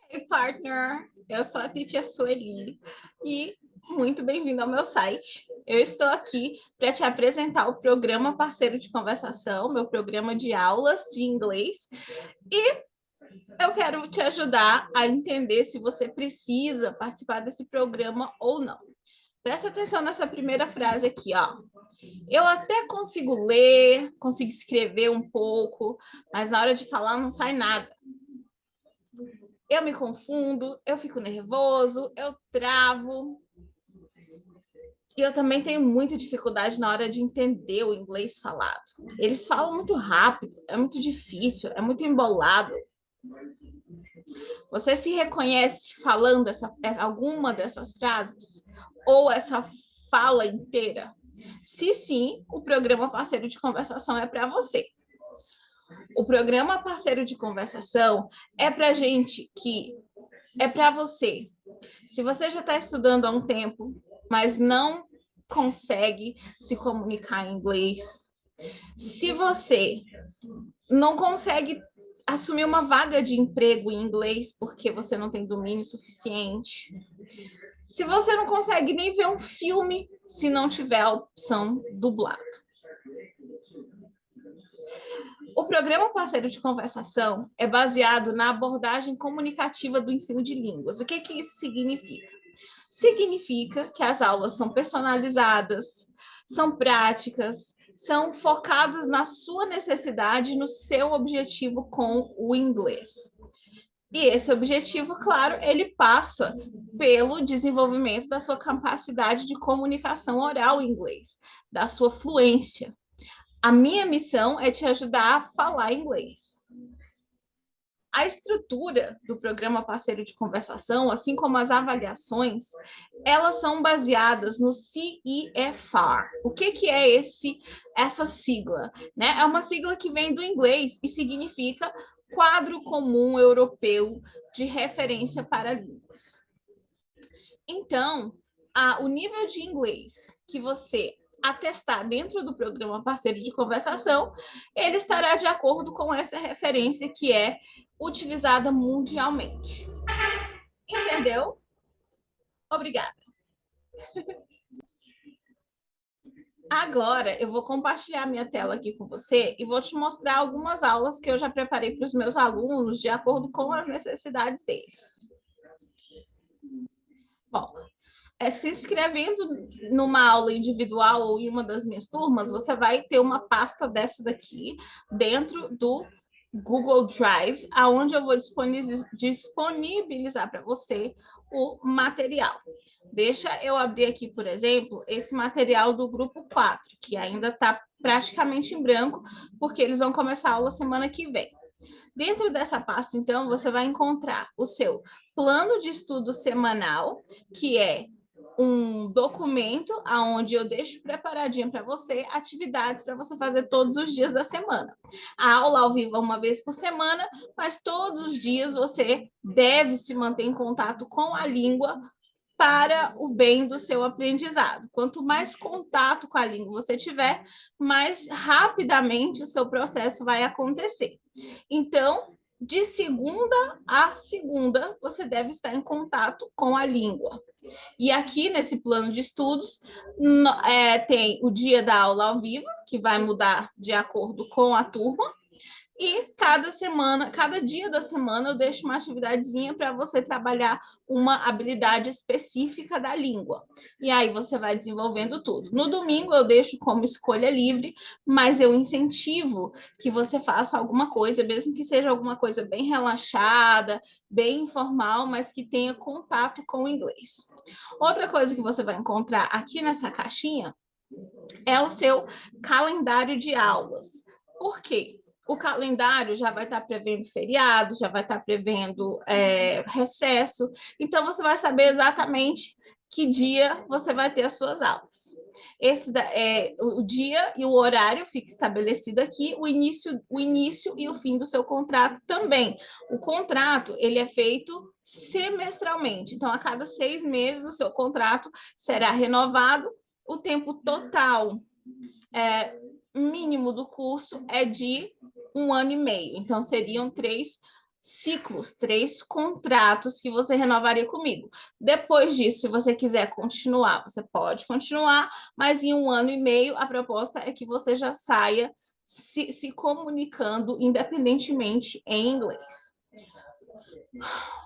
Hey, partner! Eu sou a Titia Sueli e muito bem-vindo ao meu site. Eu estou aqui para te apresentar o programa Parceiro de Conversação, meu programa de aulas de inglês, e eu quero te ajudar a entender se você precisa participar desse programa ou não. Presta atenção nessa primeira frase aqui, ó. Eu até consigo ler, consigo escrever um pouco, mas na hora de falar não sai nada. Eu me confundo, eu fico nervoso, eu travo. E eu também tenho muita dificuldade na hora de entender o inglês falado. Eles falam muito rápido, é muito difícil, é muito embolado. Você se reconhece falando alguma dessas frases? Ou essa fala inteira? Se sim, o programa Parceiro de Conversação é para você. O programa Parceiro de Conversação é para gente que é para você. Se você já está estudando há um tempo, mas não consegue se comunicar em inglês, se você não consegue assumir uma vaga de emprego em inglês porque você não tem domínio suficiente, se você não consegue nem ver um filme se não tiver a opção dublado. O programa Parceiro de Conversação é baseado na abordagem comunicativa do ensino de línguas. O que isso significa? Significa que as aulas são personalizadas, são práticas, são focadas na sua necessidade, no seu objetivo com o inglês. E esse objetivo, claro, ele passa pelo desenvolvimento da sua capacidade de comunicação oral em inglês, da sua fluência. A minha missão é te ajudar a falar inglês. A estrutura do programa Parceiro de Conversação, assim como as avaliações, elas são baseadas no CEFR. O que é essa sigla? Né? É uma sigla que vem do inglês e significa Quadro Comum Europeu de Referência para Línguas. Então, o nível de inglês que você atestar dentro do programa Parceiro de Conversação, ele estará de acordo com essa referência que é utilizada mundialmente. Entendeu? Obrigada. Agora, eu vou compartilhar minha tela aqui com você e vou te mostrar algumas aulas que eu já preparei para os meus alunos de acordo com as necessidades deles. Bom, se inscrevendo numa aula individual ou em uma das minhas turmas, você vai ter uma pasta dessa daqui dentro do Google Drive, aonde eu vou disponibilizar para você o material. Deixa eu abrir aqui, por exemplo, esse material do grupo 4, que ainda está praticamente em branco, porque eles vão começar a aula semana que vem. Dentro dessa pasta, então, você vai encontrar o seu plano de estudo semanal, que é um documento onde eu deixo preparadinho para você atividades para você fazer todos os dias da semana. A aula ao vivo é uma vez por semana, mas todos os dias você deve se manter em contato com a língua para o bem do seu aprendizado. Quanto mais contato com a língua você tiver, mais rapidamente o seu processo vai acontecer. Então, de segunda a segunda, você deve estar em contato com a língua. E aqui nesse plano de estudos tem o dia da aula ao vivo, que vai mudar de acordo com a turma, e cada semana, cada dia da semana, eu deixo uma atividadezinha para você trabalhar uma habilidade específica da língua. E aí você vai desenvolvendo tudo. No domingo eu deixo como escolha livre, mas eu incentivo que você faça alguma coisa, mesmo que seja alguma coisa bem relaxada, bem informal, mas que tenha contato com o inglês. Outra coisa que você vai encontrar aqui nessa caixinha é o seu calendário de aulas. Por quê? O calendário já vai estar prevendo feriado, já vai estar prevendo recesso, então você vai saber exatamente que dia você vai ter as suas aulas. O dia e o horário fica estabelecido aqui, o início e o fim do seu contrato também. O contrato, ele é feito semestralmente, então a cada 6 meses o seu contrato será renovado, o tempo total mínimo do curso é de 1 ano e meio, então seriam 3 ciclos, 3 contratos que você renovaria comigo. Depois disso, se você quiser continuar, você pode continuar, mas em 1 ano e meio, a proposta é que você já saia se comunicando independentemente em inglês.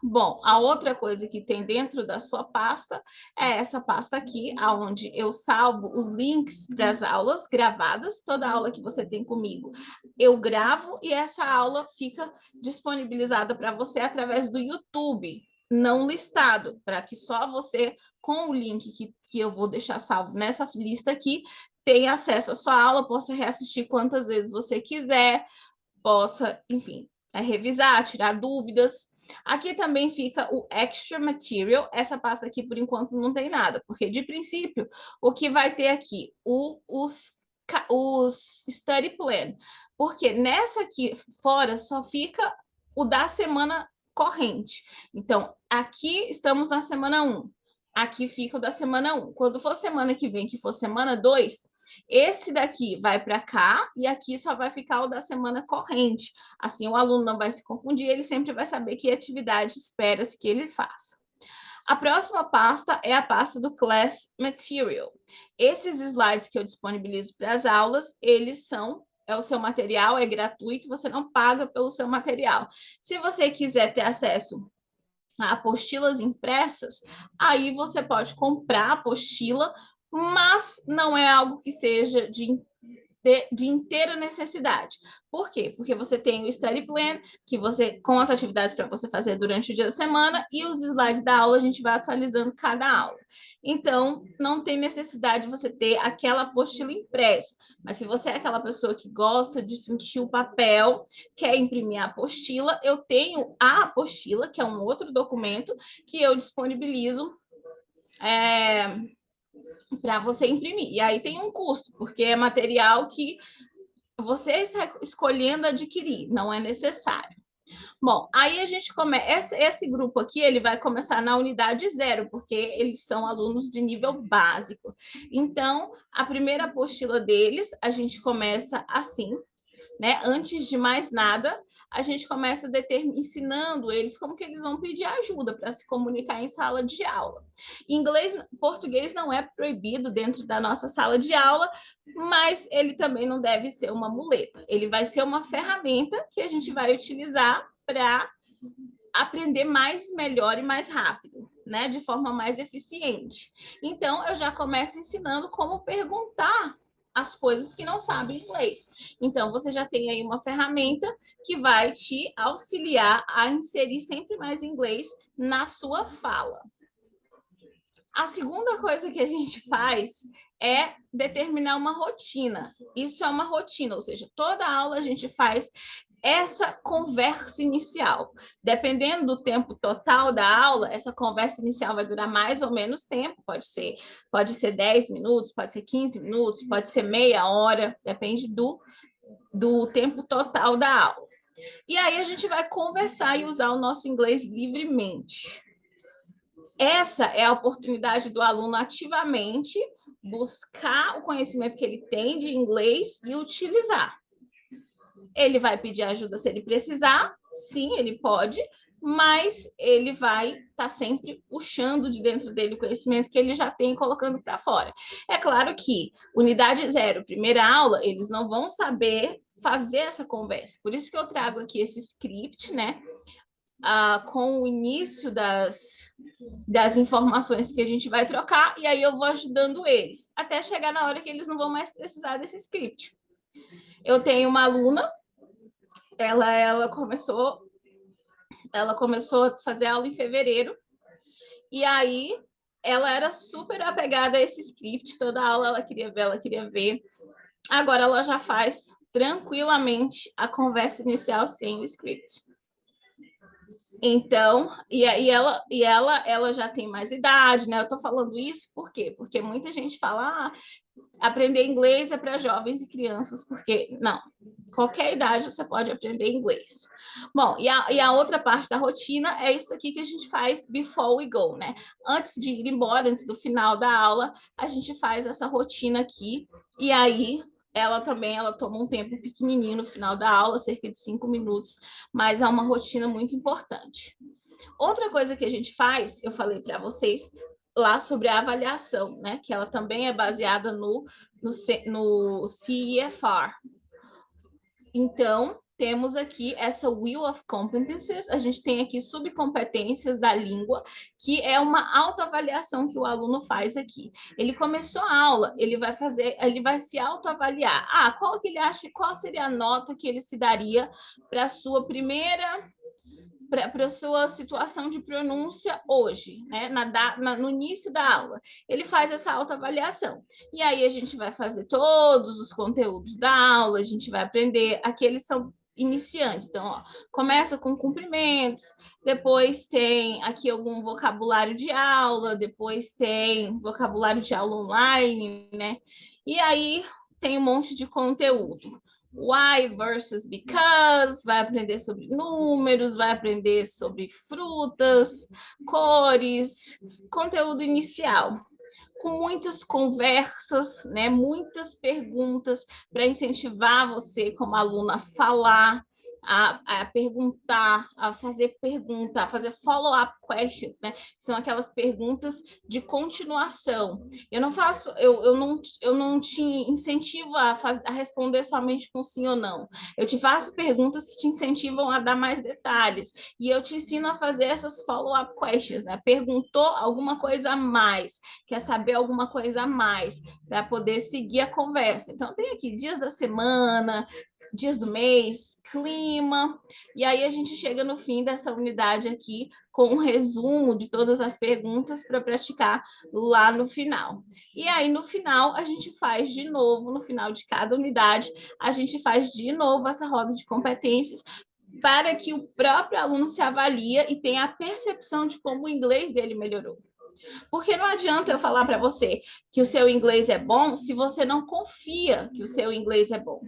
Bom, a outra coisa que tem dentro da sua pasta é essa pasta aqui, onde eu salvo os links para as aulas gravadas, toda aula que você tem comigo, eu gravo e essa aula fica disponibilizada para você através do YouTube, não listado, para que só você, com o link que eu vou deixar salvo nessa lista aqui, tenha acesso à sua aula, possa reassistir quantas vezes você quiser, possa, enfim, revisar, tirar dúvidas. Aqui também fica o Extra Material. Essa pasta aqui, por enquanto, não tem nada, porque, de princípio, o que vai ter aqui? Os Study Plan. Porque nessa aqui fora só fica o da semana corrente. Então, aqui estamos na semana 1. Aqui fica o da semana 1. Quando for semana que vem, que for semana 2, esse daqui vai para cá e aqui só vai ficar o da semana corrente. Assim, o aluno não vai se confundir, ele sempre vai saber que atividade espera-se que ele faça. A próxima pasta é a pasta do Class Material. Esses slides que eu disponibilizo para as aulas, eles são o seu material, é gratuito, você não paga pelo seu material. Se você quiser ter acesso a apostilas impressas, aí você pode comprar a apostila, mas não é algo que seja de inteira necessidade. Por quê? Porque você tem o study plan, que você, com as atividades para você fazer durante o dia da semana, e os slides da aula a gente vai atualizando cada aula. Então, não tem necessidade de você ter aquela apostila impressa. Mas se você é aquela pessoa que gosta de sentir o papel, quer imprimir a apostila, eu tenho a apostila, que é um outro documento que eu disponibilizo para você imprimir. E aí tem um custo, porque é material que você está escolhendo adquirir, não é necessário. Bom, aí a gente começa, esse grupo aqui, ele vai começar na unidade 0, porque eles são alunos de nível básico. Então, a primeira apostila deles, a gente começa assim, né? Antes de mais nada, a gente começa ensinando eles como que eles vão pedir ajuda para se comunicar em sala de aula. Inglês, português não é proibido dentro da nossa sala de aula, mas ele também não deve ser uma muleta. Ele vai ser uma ferramenta que a gente vai utilizar para aprender mais, melhor e mais rápido, né? De forma mais eficiente. Então, eu já começo ensinando como perguntar as coisas que não sabem inglês. Então, você já tem aí uma ferramenta que vai te auxiliar a inserir sempre mais inglês na sua fala. A segunda coisa que a gente faz é determinar uma rotina. Isso é uma rotina, ou seja, toda aula a gente faz essa conversa inicial. Dependendo do tempo total da aula, essa conversa inicial vai durar mais ou menos tempo, pode ser 10 minutos, pode ser 15 minutos, pode ser meia hora, depende do tempo total da aula. E aí a gente vai conversar e usar o nosso inglês livremente. Essa é a oportunidade do aluno ativamente buscar o conhecimento que ele tem de inglês e utilizar. Ele vai pedir ajuda se ele precisar, sim, ele pode, mas ele vai estar sempre puxando de dentro dele o conhecimento que ele já tem e colocando para fora. É claro que unidade 0, primeira aula, eles não vão saber fazer essa conversa. Por isso que eu trago aqui esse script, né? Com o início das informações que a gente vai trocar, e aí eu vou ajudando eles, até chegar na hora que eles não vão mais precisar desse script. Eu tenho uma aluna, ela começou a fazer aula em fevereiro, e aí ela era super apegada a esse script, toda aula ela queria ver. Agora ela já faz tranquilamente a conversa inicial sem o script. Então, ela já tem mais idade, né? Eu tô falando isso por quê? Porque muita gente fala, aprender inglês é para jovens e crianças, porque não, qualquer idade você pode aprender inglês. Bom, e a outra parte da rotina é isso aqui que a gente faz before we go, né? Antes de ir embora, antes do final da aula, a gente faz essa rotina aqui, e aí ela também, ela toma um tempo pequenininho no final da aula, cerca de 5 minutos, mas é uma rotina muito importante. Outra coisa que a gente faz, eu falei para vocês lá sobre a avaliação, né? Que ela também é baseada no CEFR. Então, temos aqui essa Wheel of Competencies, a gente tem aqui subcompetências da língua, que é uma autoavaliação que o aluno faz aqui. Ele começou a aula, ele vai se autoavaliar. Qual que ele acha, qual seria a nota que ele se daria para a sua primeira para a sua situação de pronúncia hoje, né? No início da aula. Ele faz essa autoavaliação. E aí a gente vai fazer todos os conteúdos da aula, a gente vai aprender. Aqui eles são iniciantes. Então, ó, começa com cumprimentos, depois tem aqui algum vocabulário de aula, depois tem vocabulário de aula online, né? E aí tem um monte de conteúdo. Why versus because, vai aprender sobre números, vai aprender sobre frutas, cores, conteúdo inicial, com muitas conversas, né, muitas perguntas para incentivar você como aluno a falar, a perguntar, a fazer pergunta, a fazer follow-up questions, né? São aquelas perguntas de continuação. Eu não te incentivo a responder somente com sim ou não. Eu te faço perguntas que te incentivam a dar mais detalhes. E eu te ensino a fazer essas follow-up questions, né? Perguntou alguma coisa a mais, quer saber alguma coisa a mais, para poder seguir a conversa. Então, tem aqui dias da semana, dias do mês, clima, e aí a gente chega no fim dessa unidade aqui com um resumo de todas as perguntas para praticar lá no final. E aí, no final, a gente faz de novo, no final de cada unidade, a gente faz de novo essa roda de competências para que o próprio aluno se avalie e tenha a percepção de como o inglês dele melhorou. Porque não adianta eu falar para você que o seu inglês é bom se você não confia que o seu inglês é bom.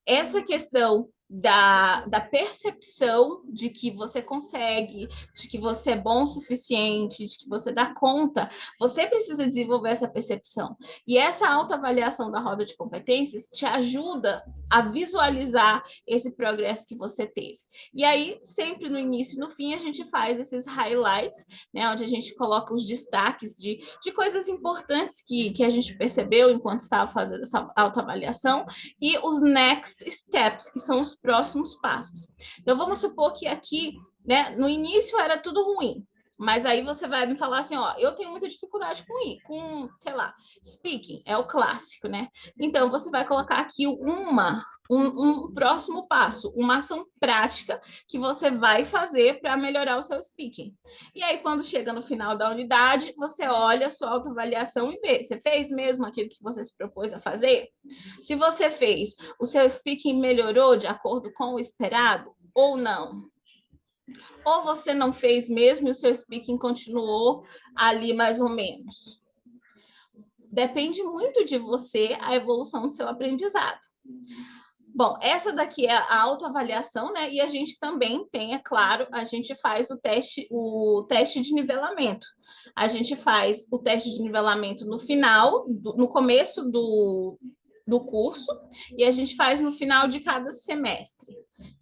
Essa questão da percepção de que você consegue, de que você é bom o suficiente, de que você dá conta, você precisa desenvolver essa percepção. E essa autoavaliação da roda de competências te ajuda a visualizar esse progresso que você teve. E aí, sempre no início e no fim, a gente faz esses highlights, né, onde a gente coloca os destaques de coisas importantes que a gente percebeu enquanto estava fazendo essa autoavaliação, e os next steps, que são os próximos passos. Então, vamos supor que aqui, né, no início era tudo ruim, mas aí você vai me falar assim, ó, eu tenho muita dificuldade com, sei lá, speaking, é o clássico, né? Então, você vai colocar aqui um próximo passo, uma ação prática que você vai fazer para melhorar o seu speaking. E aí, quando chega no final da unidade, você olha a sua autoavaliação e vê, você fez mesmo aquilo que você se propôs a fazer? Se você fez, o seu speaking melhorou de acordo com o esperado ou não? Ou você não fez mesmo e o seu speaking continuou ali mais ou menos? Depende muito de você a evolução do seu aprendizado. Bom, essa daqui é a autoavaliação, né? E a gente também tem, é claro, a gente faz o teste de nivelamento. A gente faz o teste de nivelamento no final, no começo do curso, e a gente faz no final de cada semestre.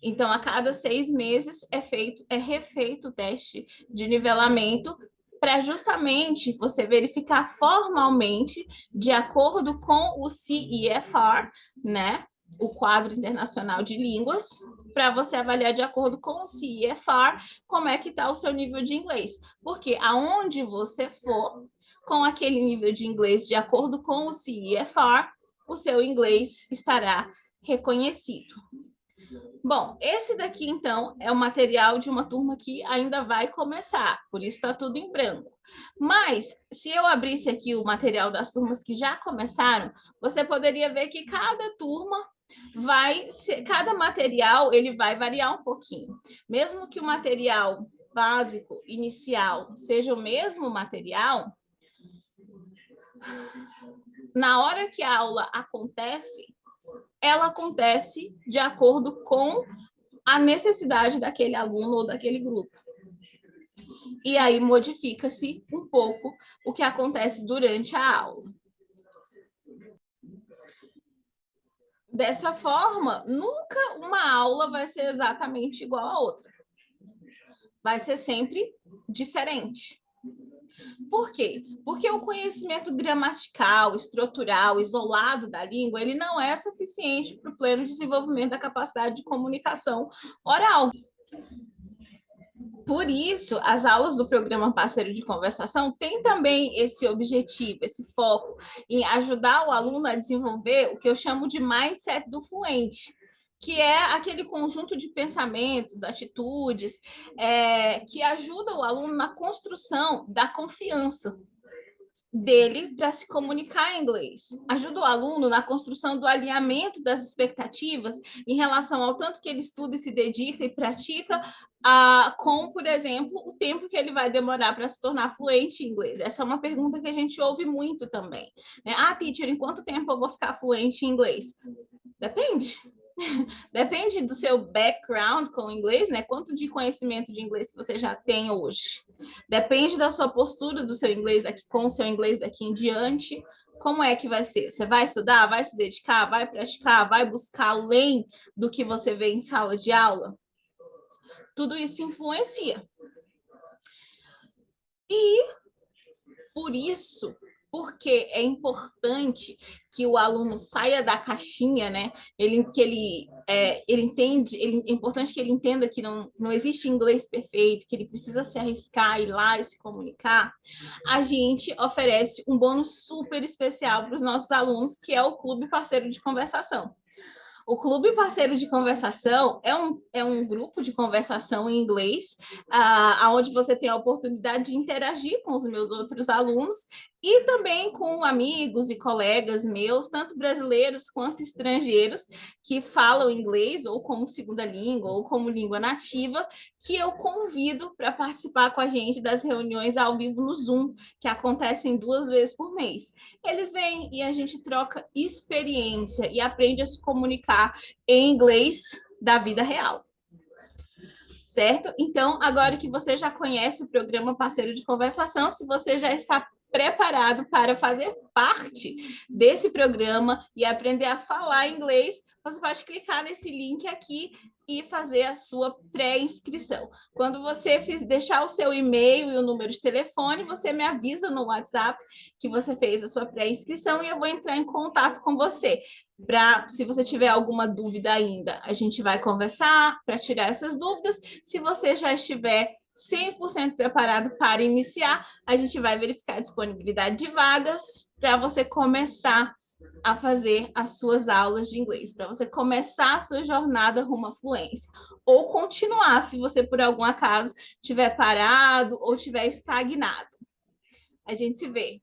Então, a cada 6 meses é refeito o teste de nivelamento para justamente você verificar formalmente, de acordo com o CEFR, né? O quadro internacional de línguas, para você avaliar de acordo com o CEFR como é que está o seu nível de inglês. Porque aonde você for, com aquele nível de inglês de acordo com o CEFR, o seu inglês estará reconhecido. Bom, esse daqui, então, é o material de uma turma que ainda vai começar, por isso está tudo em branco. Mas, se eu abrisse aqui o material das turmas que já começaram, você poderia ver que cada turma cada material ele vai variar um pouquinho. Mesmo que o material básico, inicial, seja o mesmo material, na hora que a aula acontece, ela acontece de acordo com a necessidade daquele aluno ou daquele grupo. E aí modifica-se um pouco o que acontece durante a aula. Dessa forma, nunca uma aula vai ser exatamente igual à outra. Vai ser sempre diferente. Por quê? Porque o conhecimento gramatical, estrutural, isolado da língua, ele não é suficiente para o pleno desenvolvimento da capacidade de comunicação oral. Por isso, as aulas do programa Parceiro de Conversação têm também esse objetivo, esse foco em ajudar o aluno a desenvolver o que eu chamo de mindset do fluente, que é aquele conjunto de pensamentos, atitudes, que ajuda o aluno na construção da confiança dele para se comunicar em inglês. Ajuda o aluno na construção do alinhamento das expectativas em relação ao tanto que ele estuda e se dedica e pratica, com, por exemplo, o tempo que ele vai demorar para se tornar fluente em inglês. Essa é uma pergunta que a gente ouve muito também, né? Teacher, em quanto tempo eu vou ficar fluente em inglês? Depende. Depende do seu background com o inglês, né? Quanto de conhecimento de inglês que você já tem hoje. Depende da sua postura do seu inglês daqui, com o seu inglês daqui em diante. Como é que vai ser? Você vai estudar, vai se dedicar, vai praticar, vai buscar além do que você vê em sala de aula? Tudo isso influencia. E por isso, porque é importante que o aluno saia da caixinha, né? Ele entende, é importante que ele entenda que não existe inglês perfeito, que ele precisa se arriscar, ir lá e se comunicar. A gente oferece um bônus super especial para os nossos alunos, que é o Clube Parceiro de Conversação. O Clube Parceiro de Conversação é um grupo de conversação em inglês, onde você tem a oportunidade de interagir com os meus outros alunos e também com amigos e colegas meus, tanto brasileiros quanto estrangeiros, que falam inglês ou como segunda língua ou como língua nativa, que eu convido para participar com a gente das reuniões ao vivo no Zoom, que acontecem 2 vezes por mês. Eles vêm e a gente troca experiência e aprende a se comunicar em inglês da vida real. Certo? Então, agora que você já conhece o programa Parceiro de Conversação, se você já está preparado para fazer parte desse programa e aprender a falar inglês, você pode clicar nesse link aqui e fazer a sua pré-inscrição. Quando você deixar o seu e-mail e o número de telefone, você me avisa no WhatsApp que você fez a sua pré-inscrição e eu vou entrar em contato com você. Se você tiver alguma dúvida ainda, a gente vai conversar para tirar essas dúvidas. Se você já estiver 100% preparado para iniciar, a gente vai verificar a disponibilidade de vagas para você começar a fazer as suas aulas de inglês, para você começar a sua jornada rumo à fluência, ou continuar se você, por algum acaso, estiver parado ou estiver estagnado. A gente se vê.